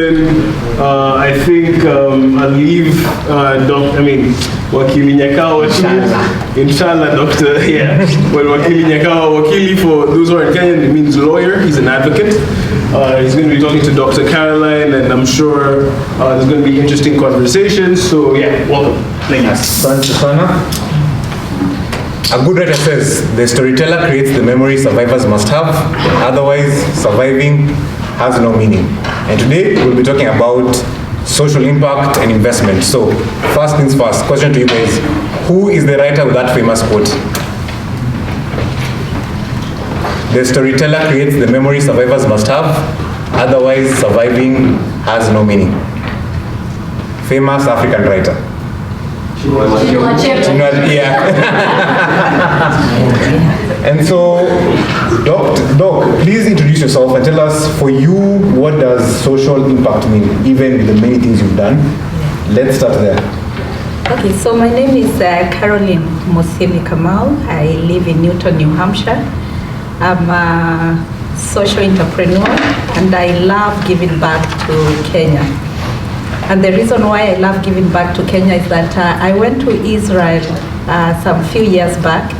I think I'll leave Wakili Nyakawa inshallah doctor, yeah. Well, Wakili Nyakawa, Wakili for those who are in Kenya, it means lawyer, he's an advocate. He's going to be talking to Dr. Caroline, and I'm sure there's going to be interesting conversations, so yeah, welcome. Thank you. A good writer says, the storyteller creates the memory survivors must have, otherwise surviving has no meaning. And today we'll be talking about social impact and investment. So first things first, question to you guys, who is the writer of that famous quote? The storyteller creates the memory survivors must have, otherwise surviving has no meaning. Famous African writer. Yeah. And so, Doc, please introduce yourself and tell us, for you, what does social impact mean, even with the many things you've done? Let's start there. Okay, so my name is Carolyn Musyimi-Kamau. I live in Newton, New Hampshire. I'm a social entrepreneur, and I love giving back to Kenya. And the reason why I love giving back to Kenya is that I went to Israel some few years back,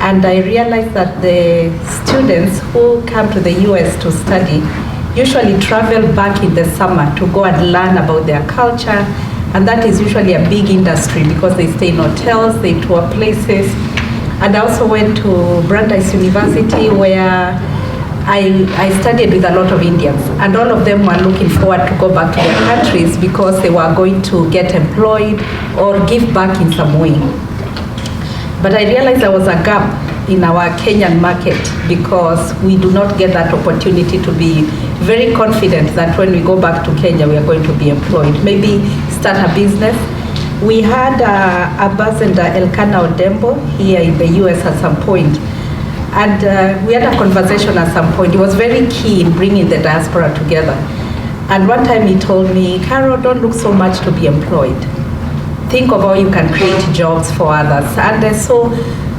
and I realized that the students who come to the US to study usually travel back in the summer to go and learn about their culture, and that is usually a big industry because they stay in hotels, they tour places. And I also went to Brandeis University, where I studied with a lot of Indians, and all of them were looking forward to go back to their countries because they were going to get employed or give back in some way. But I realized there was a gap in our Kenyan market because we do not get that opportunity to be very confident that when we go back to Kenya, we are going to be employed. Maybe start a business. We had Ambassador Elkanah Odembo here in the US at some point. And we had a conversation at some point. He was very key in bringing the diaspora together. And one time he told me, Carol, don't look so much to be employed. Think of how you can create jobs for others. And so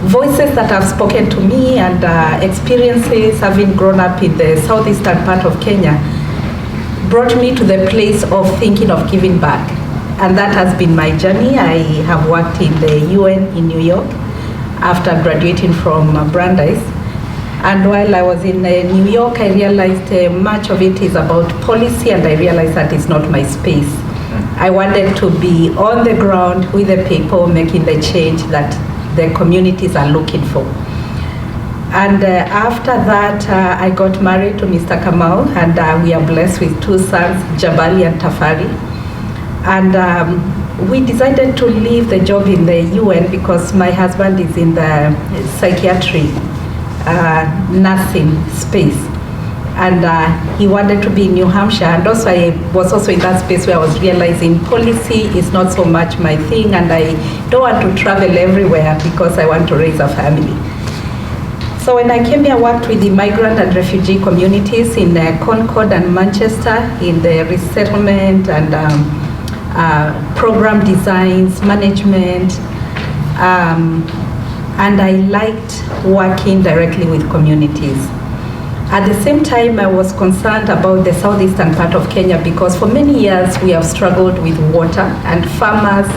voices that have spoken to me and experiences having grown up in the southeastern part of Kenya brought me to the place of thinking of giving back. And that has been my journey. I have worked in the UN in New York after graduating from Brandeis. And while I was in New York, I realized much of it is about policy, and I realized that it's not my space. I wanted to be on the ground with the people, making the change that the communities are looking for. And after that, I got married to Mr. Kamau, and we are blessed with two sons, Jabali and Tafari. And we decided to leave the job in the UN because my husband is in the psychiatry nursing space, and he wanted to be in New Hampshire. And also I was also in that space where I was realizing policy is not so much my thing, and I don't want to travel everywhere because I want to raise a family. So when I came here, I worked with the migrant and refugee communities in Concord and Manchester in the resettlement and program designs, management, and I liked working directly with communities. At the same time, I was concerned about the southeastern part of Kenya because for many years we have struggled with water, and farmers,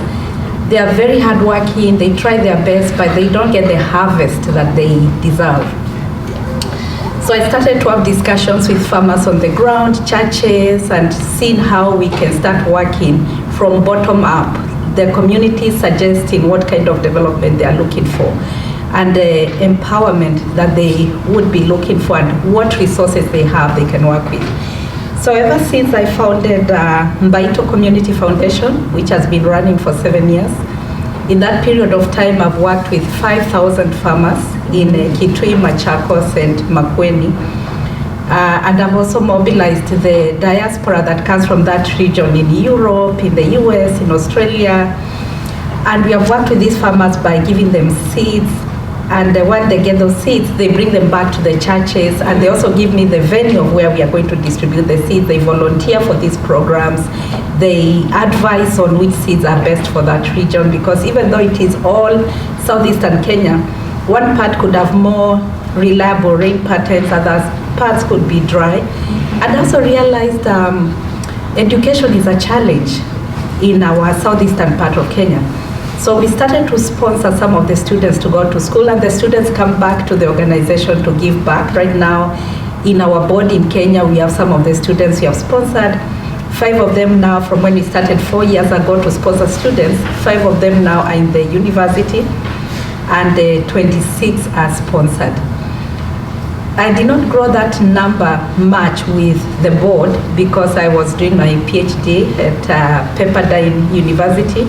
they are very hardworking, they try their best, but they don't get the harvest that they deserve. So I started to have discussions with farmers on the ground, churches, and seeing how we can start working from bottom up, the community suggesting what kind of development they are looking for, and the empowerment that they would be looking for, and what resources they have they can work with. So ever since I founded Mbaito Community Foundation, which has been running for 7 years, in that period of time I've worked with 5,000 farmers in Kitui, Machakos, and Makueni. And I've also mobilized the diaspora that comes from that region in Europe, in the US, in Australia. And we have worked with these farmers by giving them seeds. And when they get those seeds, they bring them back to the churches. And they also give me the venue of where we are going to distribute the seeds. They volunteer for these programs. They advise on which seeds are best for that region. Because even though it is all southeastern Kenya, one part could have more reliable rain patterns, other parts could be dry. And I also realized education is a challenge in our southeastern part of Kenya. So we started to sponsor some of the students to go to school, and the students come back to the organization to give back. Right now, in our board in Kenya, we have some of the students we have sponsored. 5 of them now, from when we started 4 years ago to sponsor students, 5 of them now are in the university, and 26 are sponsored. I did not grow that number much with the board because I was doing my PhD at Pepperdine University.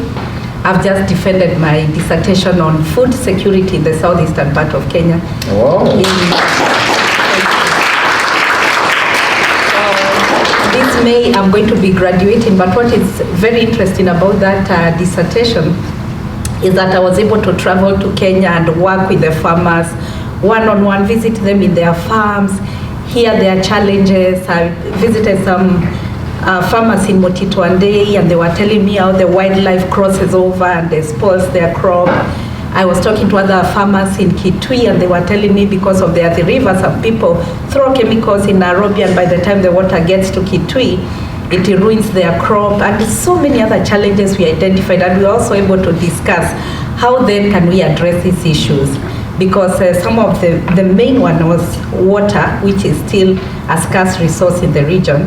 I've just defended my dissertation on food security in the southeastern part of Kenya. Wow. This May I'm going to be graduating, but what is very interesting about that dissertation is that I was able to travel to Kenya and work with the farmers one-on-one, visit them in their farms, hear their challenges. I visited some farmers in Motitwandei, and they were telling me how the wildlife crosses over and they spoils their crop. I was talking to other farmers in Kitui, and they were telling me because of the rivers, some people throw chemicals in Nairobi, and by the time the water gets to Kitui, it ruins their crop, and so many other challenges we identified, and we were also able to discuss how then can we address these issues. Because some of the main one was water, which is still a scarce resource in the region.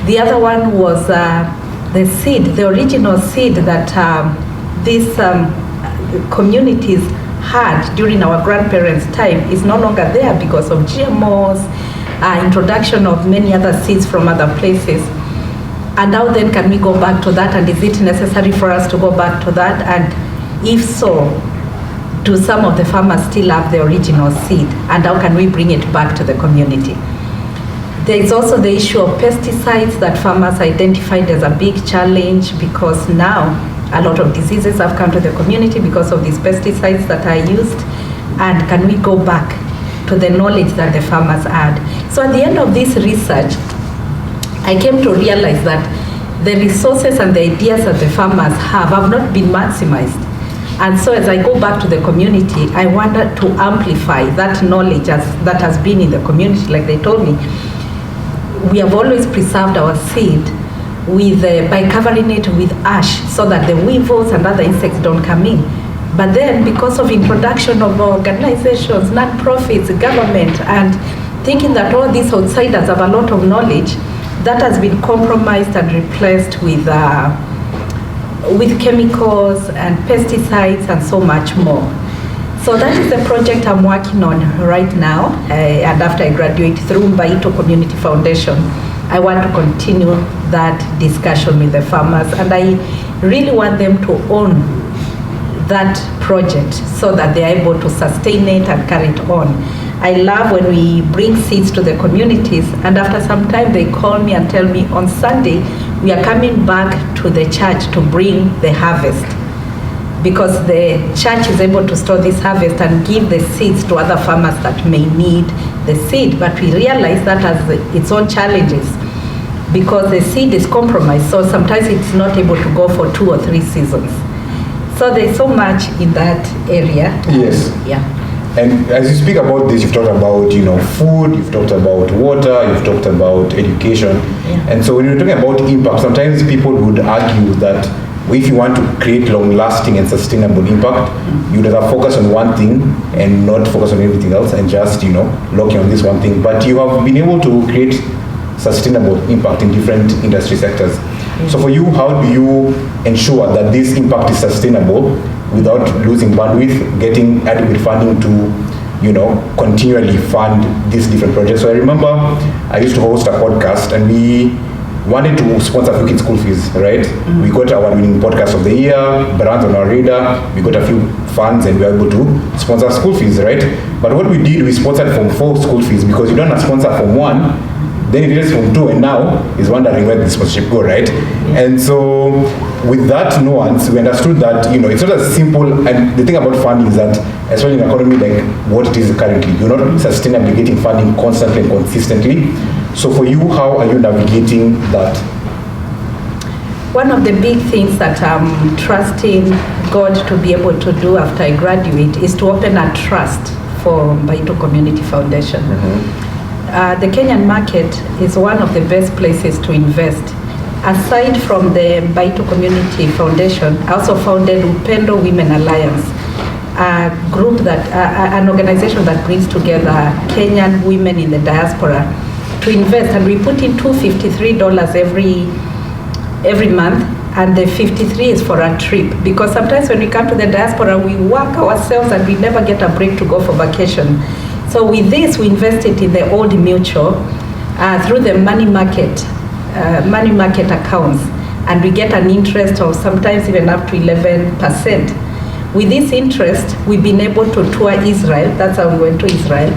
The other one was the seed, the original seed that these communities had during our grandparents' time is no longer there because of GMOs, introduction of many other seeds from other places. And how then can we go back to that, and is it necessary for us to go back to that? And if so, do some of the farmers still have the original seed, and how can we bring it back to the community? There is also the issue of pesticides that farmers identified as a big challenge, because now a lot of diseases have come to the community because of these pesticides that are used, and can we go back to the knowledge that the farmers had? So at the end of this research, I came to realize that the resources and the ideas that the farmers have not been maximized. And so as I go back to the community, I wanted to amplify that knowledge that has been in the community. Like they told me, we have always preserved our seed by covering it with ash so that the weevils and other insects don't come in. But then because of introduction of organizations, non-profits, government, and thinking that all these outsiders have a lot of knowledge, that has been compromised and replaced with chemicals and pesticides and so much more. So that is the project I'm working on right now. And after I graduate through Mbaito Community Foundation, I want to continue that discussion with the farmers. And I really want them to own that project so that they are able to sustain it and carry it on. I love when we bring seeds to the communities, and after some time they call me and tell me on Sunday, we are coming back to the church to bring the harvest, because the church is able to store this harvest and give the seeds to other farmers that may need the seed. But we realize that has its own challenges because the seed is compromised, so sometimes it's not able to go for 2 or 3 seasons. So there's so much in that area. Yes. Yeah. And as you speak about this, you've talked about, food, you've talked about water, you've talked about education. Yeah. And so when you're talking about impact, sometimes people would argue that if you want to create long-lasting and sustainable impact, you'd have focus on one thing and not focus on everything else and just, lock in on this one thing. But you have been able to create sustainable impact in different industry sectors. So for you, how do you ensure that this impact is sustainable without losing bandwidth, getting adequate funding to, continually fund these different projects? So I remember I used to host a podcast, and we wanted to sponsor a few kids' school fees, right? Mm-hmm. We got our winning podcast of the year, brands on our radar, we got a few funds, and we were able to sponsor school fees, right? But what we did, we sponsored from 4 school fees, because you don't sponsor from 1, then it is from 2, and now is wondering where the sponsorship go, right? And so with that nuance, we understood that, it's not as simple. And the thing about funding is that, especially in an economy like what it is currently, you're not sustainably getting funding constantly and consistently. So for you, how are you navigating that? One of the big things that I'm trusting God to be able to do after I graduate is to open a trust for Mbaito Community Foundation. Mm-hmm. the Kenyan market is one of the best places to invest. Aside from the Baito Community Foundation, I also founded Upendo Women Alliance, a group that, an organization that brings together Kenyan women in the diaspora to invest, and we put in $253 every month, and the 53 is for a trip, because sometimes when we come to the diaspora, we work ourselves and we never get a break to go for vacation. So with this, we invested in the Old Mutual through the money market accounts, and we get an interest of sometimes even up to 11%. With this interest, we've been able to tour Israel. That's how we went to Israel.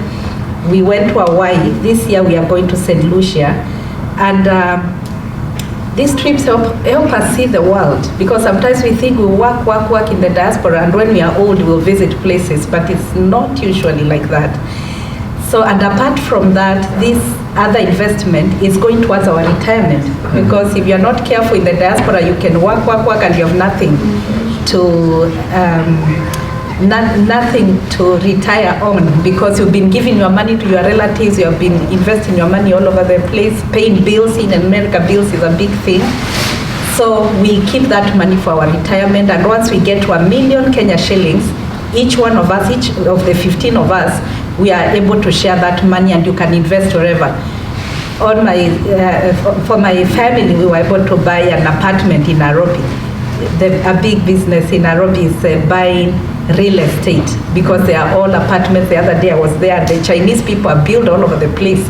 We went to Hawaii. This year we are going to St. Lucia. And these trips help us see the world, because sometimes we think we work in the diaspora, and when we are old, we'll visit places, but it's not usually like that. So, and apart from that, this other investment is going towards our retirement, because if you're not careful in the diaspora, you can work, and you have nothing to retire on, because you've been giving your money to your relatives, you have been investing your money all over the place, paying bills. In America, bills is a big thing. So we keep that money for our retirement, and once we get to 1 million Kenya shillings, each of the 15 of us, we are able to share that money, and you can invest wherever. For my family, we were able to buy an apartment in Nairobi. A big business in Nairobi is buying real estate, because they are all apartments. The other day I was there, the Chinese people are built all over the place.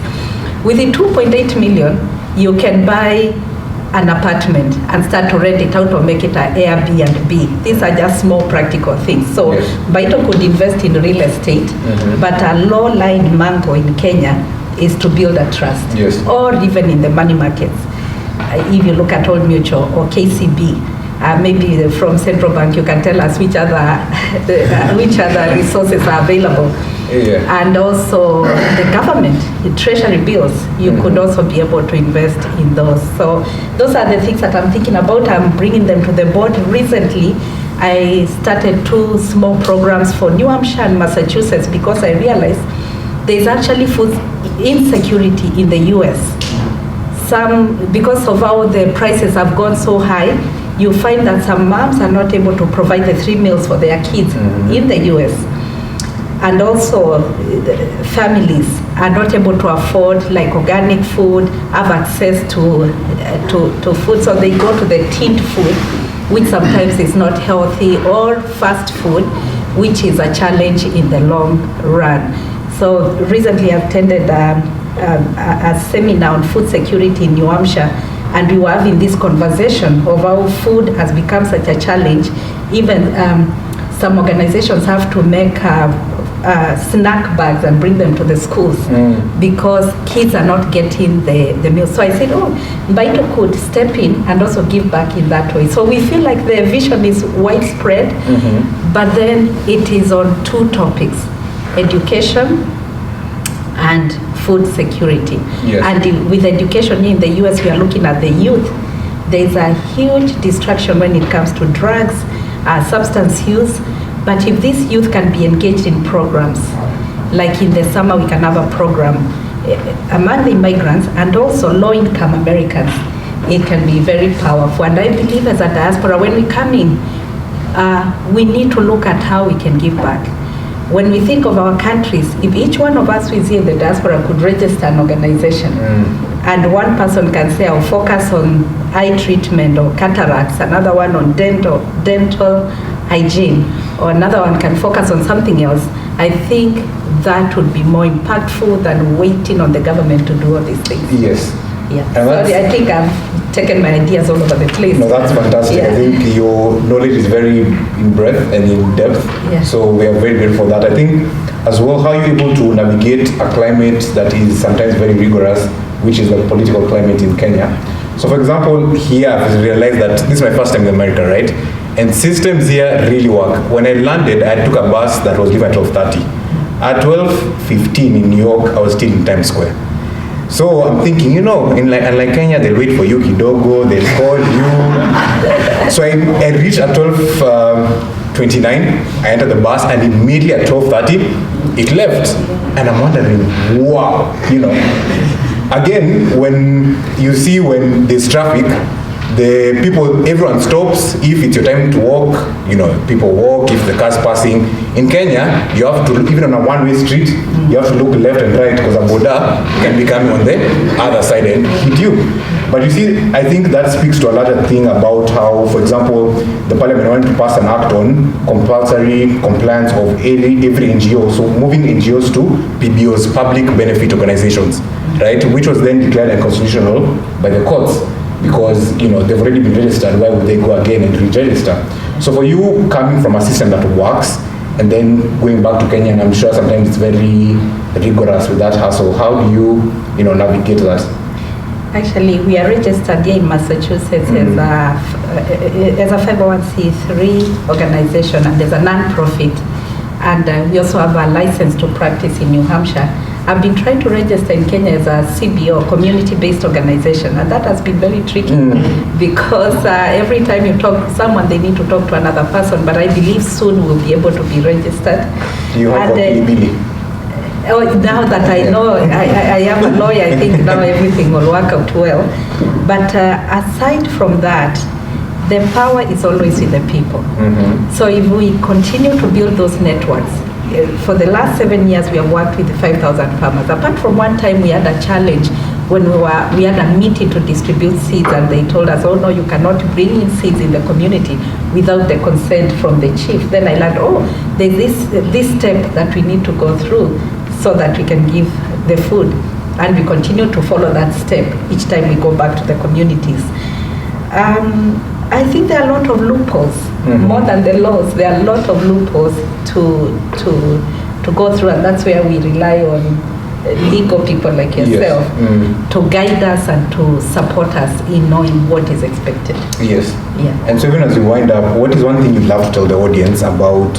Within 2.8 million, you can buy an apartment and start to rent it out or make it an Airbnb. These are just small practical things. So yes, Baito could invest in real estate, but a low-lying mango in Kenya is to build a trust, yes, or even in the money markets. If you look at Old Mutual or KCB, maybe from Central Bank, you can tell us which other resources are available. Yeah. And also the government, the treasury bills, you could also be able to invest in those. So those are the things that I'm thinking about. I'm bringing them to the board. Recently, I started 2 small programs for New Hampshire and Massachusetts, because I realized there's actually food insecurity in the US. Because of how the prices have gone so high, you find that some moms are not able to provide the 3 meals for their kids in the US. And also families are not able to afford like organic food, have access to food, so they go to the tinned food, which sometimes is not healthy, or fast food, which is a challenge in the long run. So recently I attended a seminar on food security in New Hampshire, and we were having this conversation of how food has become such a challenge. Even some organizations have to make snack bags and bring them to the schools because kids are not getting the meals. So I said, Baito could step in and also give back in that way. So we feel like the vision is widespread, but then it is on 2 topics: education and food security. Yes. And with education in the US, we are looking at the youth. There's a huge distraction when it comes to drugs, substance use. But if this youth can be engaged in programs, like in the summer we can have a program among the migrants and also low-income Americans, it can be very powerful. And I believe as a diaspora, when we come in, we need to look at how we can give back. When we think of our countries, if each one of us who is here in the diaspora could register an organization, and one person can say, I'll focus on eye treatment or cataracts, another one on dental hygiene, or another one can focus on something else, I think that would be more impactful than waiting on the government to do all these things. Yes. Yeah. Sorry, I think I've taken my ideas all over the place. No, that's fantastic. Yeah. I think your knowledge is very in breadth and in depth. Yeah. So we are very grateful for that. I think as well, how you're able to navigate a climate that is sometimes very rigorous, which is the political climate in Kenya. So for example, here I've realized that this is my first time in America, right? And systems here really work. When I landed, I took a bus that was leaving at 12:30. At 12:15 in New York, I was still in Times Square. So I'm thinking, unlike Kenya, they'll wait for you kidogo, they'll call you. So I reached at 12:29, I entered the bus, and immediately at 12:30, it left. And I'm wondering, wow, again, when you see when there's traffic, everyone stops. If it's your time to walk, people walk. If the car's passing. In Kenya, you have to, even on a one-way street, you have to look left and right because a boda can be coming on the other side and hit you. But you see, I think that speaks to a larger thing about how, for example, the parliament wanted to pass an act on compulsory compliance of every NGO, so moving NGOs to PBOs, public benefit organizations, right, which was then declared unconstitutional by the courts. Because they've already been registered, why would they go again and re-register? So for you coming from a system that works and then going back to Kenya, and I'm sure sometimes it's very rigorous with that hassle, how do you navigate that? Actually, we are registered here in Massachusetts as a 501c3 organization, and there's a non-profit, and we also have a license to practice in New Hampshire. I've been trying to register in Kenya as a CBO, community-based organization, and that has been very tricky because every time you talk to someone, they need to talk to another person, but I believe soon we'll be able to be registered. You have Billie. Now that I know, I am a lawyer, I think now everything will work out well. But aside from that, the power is always with the people. So if we continue to build those networks, for the last 7 years, we have worked with 5,000 farmers. Apart from one time, we had a challenge when we had a meeting to distribute seeds, and they told us, oh no, you cannot bring in seeds in the community without the consent from the chief. Then I learned, there's this step that we need to go through so that we can give the food. And we continue to follow that step each time we go back to the communities. I think there are a lot of loopholes, more than the laws. There are a lot of loopholes to go through, and that's where we rely on legal people like yourself to guide us and to support us in knowing what is expected. Yes. Yeah. And so even as we wind up, what is one thing you'd love to tell the audience about,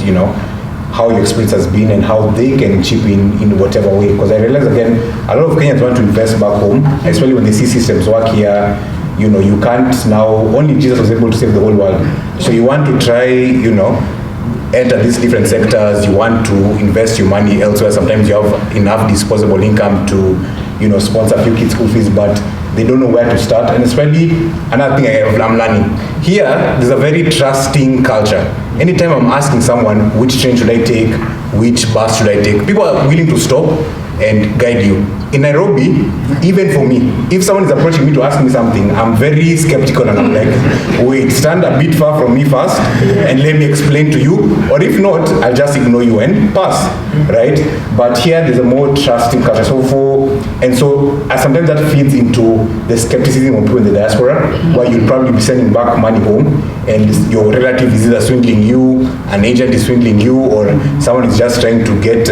how your experience has been and how they can chip in whatever way? Because I realize, again, a lot of Kenyans want to invest back home, especially when they see systems work here. You can't now, only Jesus was able to save the whole world. So you want to try, enter these different sectors, you want to invest your money elsewhere. Sometimes you have enough disposable income to, sponsor a few kids' school fees, but they don't know where to start. And especially, another thing I'm learning, here, there's a very trusting culture. Anytime I'm asking someone, which train should I take, which bus should I take, people are willing to stop and guide you. In Nairobi, even for me, if someone is approaching me to ask me something, I'm very skeptical and I'm like, wait, stand a bit far from me first and let me explain to you. Or if not, I'll just ignore you and pass, right? But here there's a more trusting culture. So sometimes that feeds into the skepticism of people in the diaspora, where you'll probably be sending back money home and your relative is either swindling you, an agent is swindling you, or someone is just trying to get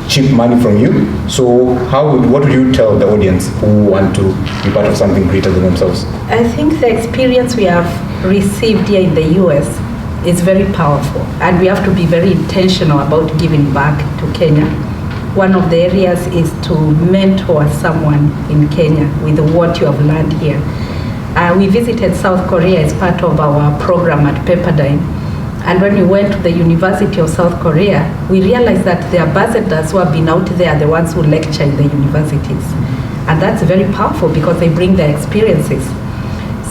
cheap money from you. So what would you tell the audience who want to be part of something greater than themselves? I think the experience we have received here in the US is very powerful, and we have to be very intentional about giving back to Kenya. One of the areas is to mentor someone in Kenya with what you have learned here. We visited South Korea as part of our program at Pepperdine. And when we went to the University of South Korea, we realized that the ambassadors who have been out there are the ones who lecture in the universities. And that's very powerful because they bring their experiences.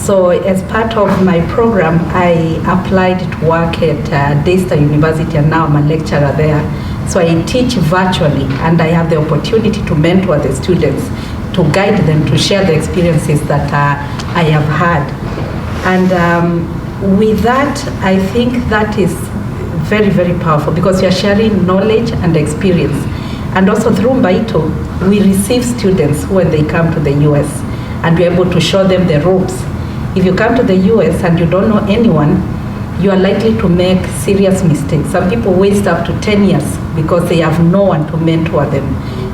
So as part of my program, I applied to work at Daystar University, and now I'm a lecturer there. So I teach virtually, and I have the opportunity to mentor the students, to guide them, to share the experiences that I have had. And with that, I think that is very, very powerful because we are sharing knowledge and experience. And also through Mbaito, we receive students when they come to the US, and we're able to show them the ropes. If you come to the US and you don't know anyone, you are likely to make serious mistakes. Some people waste up to 10 years because they have no one to mentor them.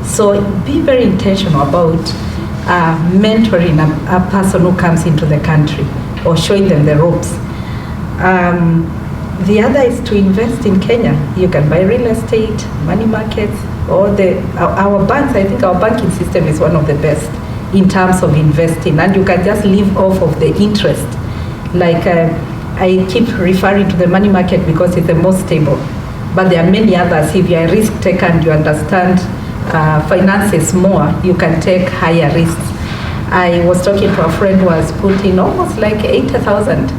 So be very intentional about mentoring a person who comes into the country or showing them the ropes. The other is to invest in Kenya. You can buy real estate, money markets, or our banks. I think our banking system is one of the best in terms of investing, and you can just live off of the interest. Like I keep referring to the money market because it's the most stable. but there are many others. If you're a risk taker and you understand finances more, you can take higher risks. I was talking to a friend who has put in almost like $80,000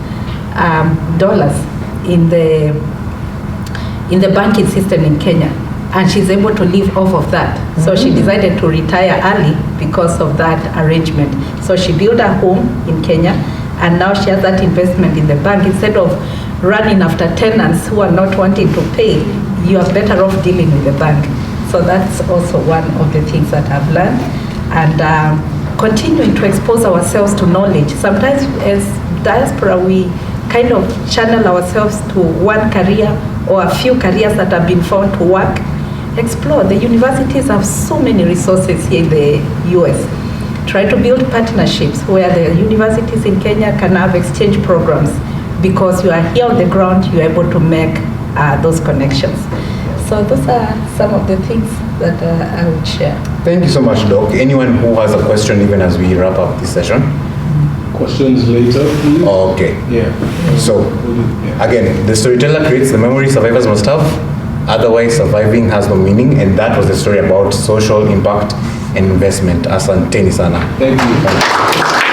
in the banking system in Kenya, and she's able to live off of that. So she decided to retire early because of that arrangement. So she built a home in Kenya, and now she has that investment in the bank. Instead of running after tenants who are not wanting to pay, you are better off dealing with the bank. So that's also one of the things that I've learned. And continuing to expose ourselves to knowledge. Sometimes as diaspora, we kind of channel ourselves to one career or a few careers that have been found to work. Explore. The universities have so many resources here in the US. Try to build partnerships where the universities in Kenya can have exchange programs, because you are here on the ground, you are able to make those connections. So those are some of the things that I would share. Thank you so much, Doc. Anyone who has a question, even as we wrap up this session? Questions later, please? Okay. Yeah. So, again, the storyteller creates the memory survivors must have. Otherwise, surviving has no meaning. And that was the story about social impact and investment. Asanteni sana. Thank you.